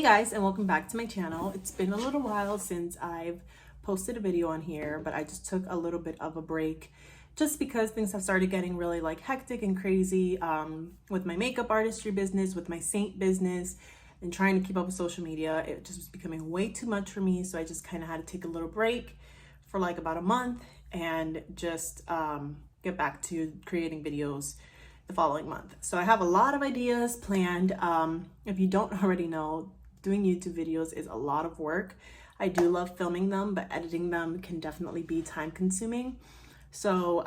Hey guys, and welcome back to my channel. It's been a little while since I've posted a video on here, but I just took a little bit of a break just because things have started getting really hectic and crazy with my makeup artistry business, with my Seint business, and trying to keep up with social media. It just was becoming way too much for me, so I just kind of had to take a little break for about a month and just get back to creating videos the following month. So I have a lot of ideas planned. If you don't already know, doing YouTube videos is a lot of work. I do love filming them, but editing them can definitely be time consuming. So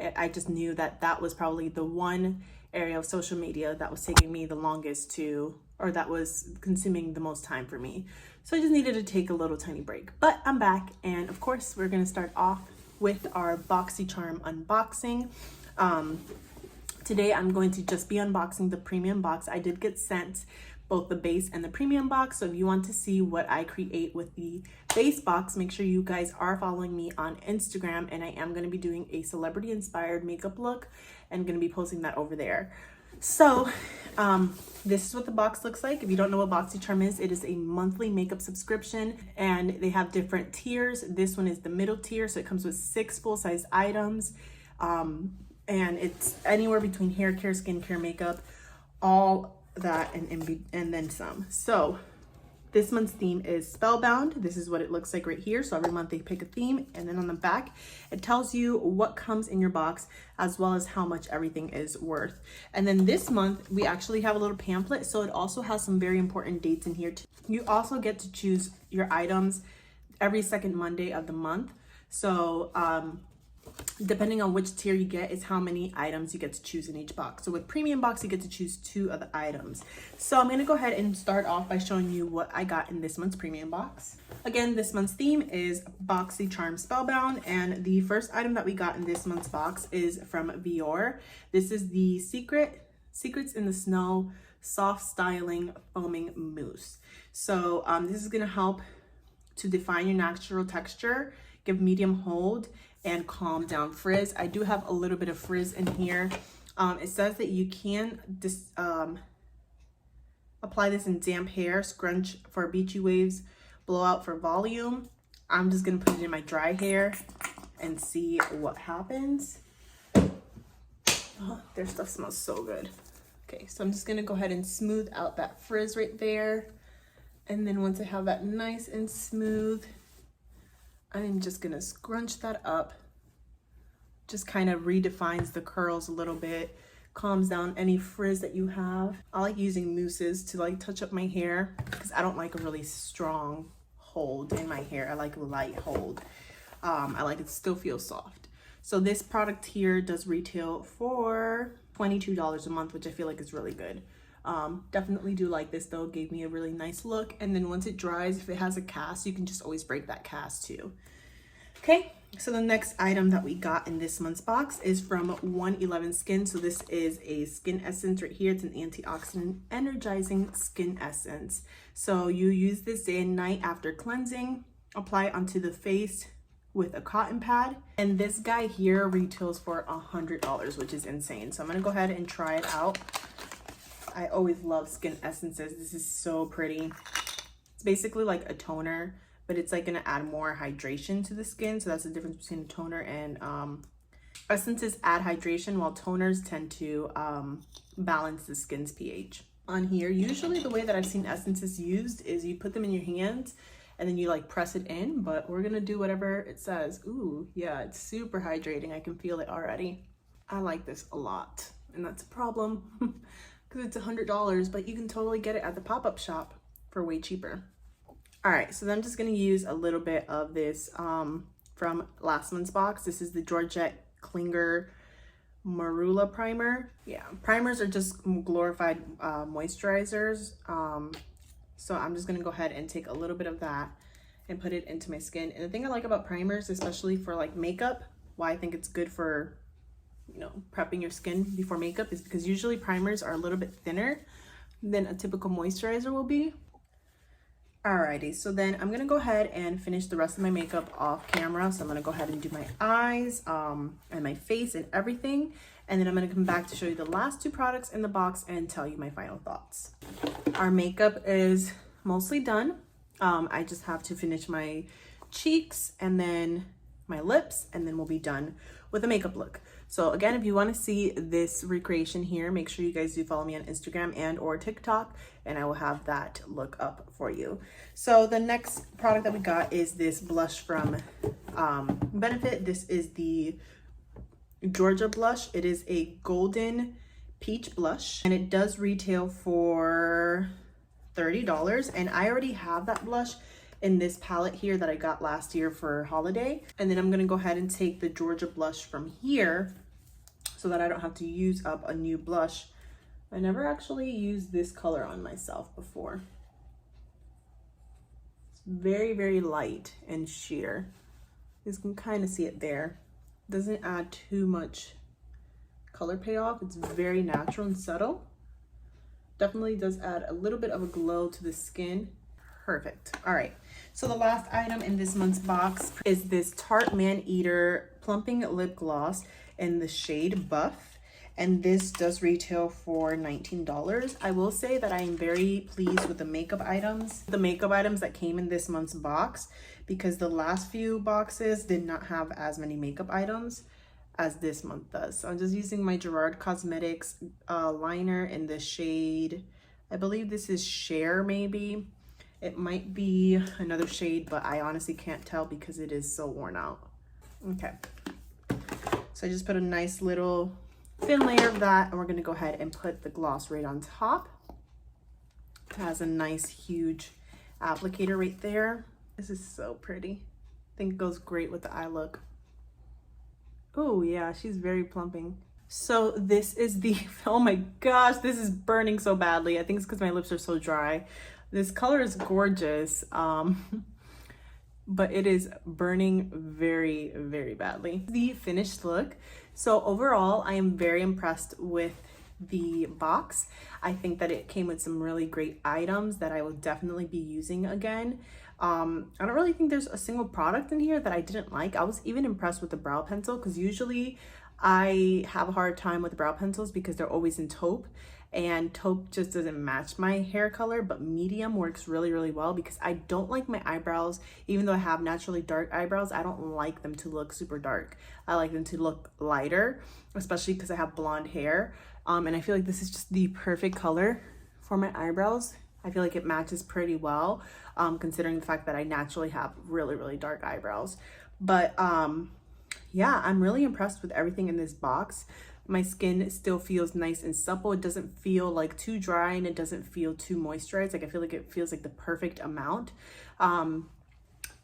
I just knew that that was probably the one area of social media that was taking me the longest to, or that was consuming the most time for me. So I just needed to take a little tiny break, but I'm back. And of course, we're gonna start off with our Boxycharm unboxing. Today I'm going to just be unboxing the premium box. I did get sent both the base and the premium box, so if you want to see what I create with the base box, make sure you guys are following me on Instagram, and I am going to be doing a celebrity inspired makeup look and going to be posting that over there. So this is what the box looks like. If you don't know what Boxycharm is, it is a monthly makeup subscription, and they have different tiers. This one is the middle tier, so it comes with 6 full-size items, and it's anywhere between hair care, skincare, makeup, all that and then some. So this month's theme is Spellbound. This is what it looks like right here. So every month they pick a theme, and then on the back it tells you what comes in your box as well as how much everything is worth. And then this month we actually have a little pamphlet, so it also has some very important dates in here too. You also get to choose your items every second Monday of the month. So depending on which tier you get is how many items you get to choose in each box. So with premium box, you get to choose 2 of the items. So I'm going to go ahead and start off by showing you what I got in this month's premium box. Again, this month's theme is Boxycharm Spellbound, and the first item that we got in this month's box is from Vior. This is the Secrets in the Snow Soft Styling Foaming Mousse. So this is going to help to define your natural texture, give medium hold, and calm down frizz. I do have a little bit of frizz in here. It says that you can apply this in damp hair, scrunch for beachy waves, blow out for volume. I'm just gonna put it in my dry hair and see what happens. Oh, their stuff smells so good. Okay, so I'm just gonna go ahead and smooth out that frizz right there. And then once I have that nice and smooth, I'm just gonna scrunch that up. Just kind of redefines the curls a little bit, calms down any frizz that you have. I like using mousses to touch up my hair because I don't like a really strong hold in my hair. I like a light hold. I like it to still feel soft. So this product here does retail for $22 a month, which I feel like is really good. Definitely do like this though. It gave me a really nice look. And then once it dries, if it has a cast, you can just always break that cast too. Okay, so the next item that we got in this month's box is from 111 Skin. So this is a skin essence right here. It's an antioxidant energizing skin essence. So you use this day and night after cleansing, apply it onto the face with a cotton pad. And this guy here retails for $100, which is insane. So I'm gonna go ahead and try it out. I always love skin essences. This is so pretty. It's basically like a toner, but it's gonna add more hydration to the skin. So that's the difference between a toner and essences add hydration, while toners tend to balance the skin's pH. On here, usually the way that I've seen essences used is you put them in your hands and then you press it in, but we're gonna do whatever it says. Ooh, yeah, it's super hydrating. I can feel it already. I like this a lot, and that's a problem because it's $100, but you can totally get it at the pop-up shop for way cheaper. All right, so then I'm just gonna use a little bit of this from last month's box. This is the Georgette Klinger Marula primer. Yeah, primers are just glorified moisturizers. So I'm just gonna go ahead and take a little bit of that and put it into my skin. And the thing I like about primers, especially for makeup, why I think it's good for, prepping your skin before makeup, is because usually primers are a little bit thinner than a typical moisturizer will be. Alrighty, so then I'm gonna go ahead and finish the rest of my makeup off camera. So I'm gonna go ahead and do my eyes and my face and everything. and then I'm going to come back to show you the last two products in the box and tell you my final thoughts. Our makeup is mostly done. I just have to finish my cheeks and then my lips, and then we'll be done with the makeup look. So again, if you want to see this recreation here, make sure you guys do follow me on Instagram and or TikTok, and I will have that look up for you. So the next product that we got is this blush from Benefit. This is the Georgia blush. It is a golden peach blush, and it does retail for $30, and I already have that blush in this palette here that I got last year for holiday. And then I'm gonna go ahead and take the Georgia blush from here so that I don't have to use up a new blush. I never actually used this color on myself before. It's very, very light and sheer. You can kind of see it there. Doesn't add too much color payoff. It's very natural and subtle. Definitely does add a little bit of a glow to the skin. Perfect. All right, so the last item in this month's box is this Tart Man Eater Plumping Lip Gloss in the shade Buff, and this does retail for $19. I will say that I am very pleased with the makeup items that came in this month's box, because the last few boxes did not have as many makeup items as this month does. So I'm just using my Gerard Cosmetics liner in the shade, I believe this is Share maybe. It might be another shade, but I honestly can't tell because it is so worn out. Okay, so I just put a nice little thin layer of that, and we're gonna go ahead and put the gloss right on top. It has a nice huge applicator right there. This is so pretty. I think it goes great with the eye look. Oh yeah, she's very plumping. So this is the, oh my gosh, this is burning so badly. I think it's because my lips are so dry. This color is gorgeous, but it is burning very, very badly. The finished look. So overall, I am very impressed with the box. I think that it came with some really great items that I will definitely be using again. I don't really think there's a single product in here that I didn't like. I was even impressed with the brow pencil, because usually I have a hard time with brow pencils because they're always in taupe, and taupe just doesn't match my hair color, but medium works really, really well, because I don't like my eyebrows, even though I have naturally dark eyebrows, I don't like them to look super dark. I like them to look lighter, especially because I have blonde hair. And I feel like this is just the perfect color for my eyebrows. I feel like it matches pretty well, considering the fact that I naturally have really, really dark eyebrows. But yeah, I'm really impressed with everything in this box. My skin still feels nice and supple. It doesn't feel like too dry, and it doesn't feel too moisturized. Like, I feel like it feels like the perfect amount.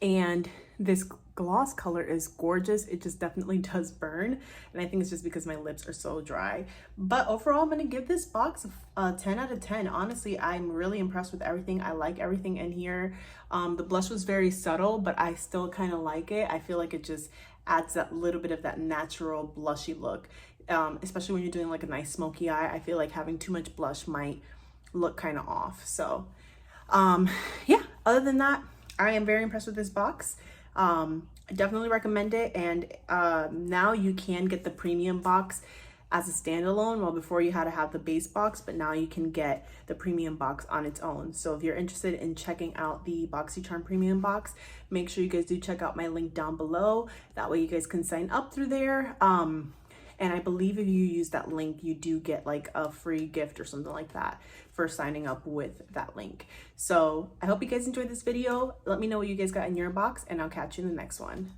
And this gloss color is gorgeous. It just definitely does burn, and I think it's just because my lips are so dry. But overall, I'm gonna give this box a 10 out of 10. Honestly, I'm really impressed with everything. I like everything in here. The blush was very subtle, but I still kind of like it. I feel like it just adds that little bit of that natural blushy look, especially when you're doing like a nice smoky eye. I feel like having too much blush might look kind of off. So yeah, other than that, I am very impressed with this box. I definitely recommend it. And now you can get the premium box as a standalone. Well, before you had to have the base box, but now you can get the premium box on its own. So if you're interested in checking out the Boxycharm premium box, make sure you guys do check out my link down below. That way you guys can sign up through there. And I believe if you use that link, you do get like a free gift or something like that for signing up with that link. So I hope you guys enjoyed this video. Let me know what you guys got in your box, and I'll catch you in the next one.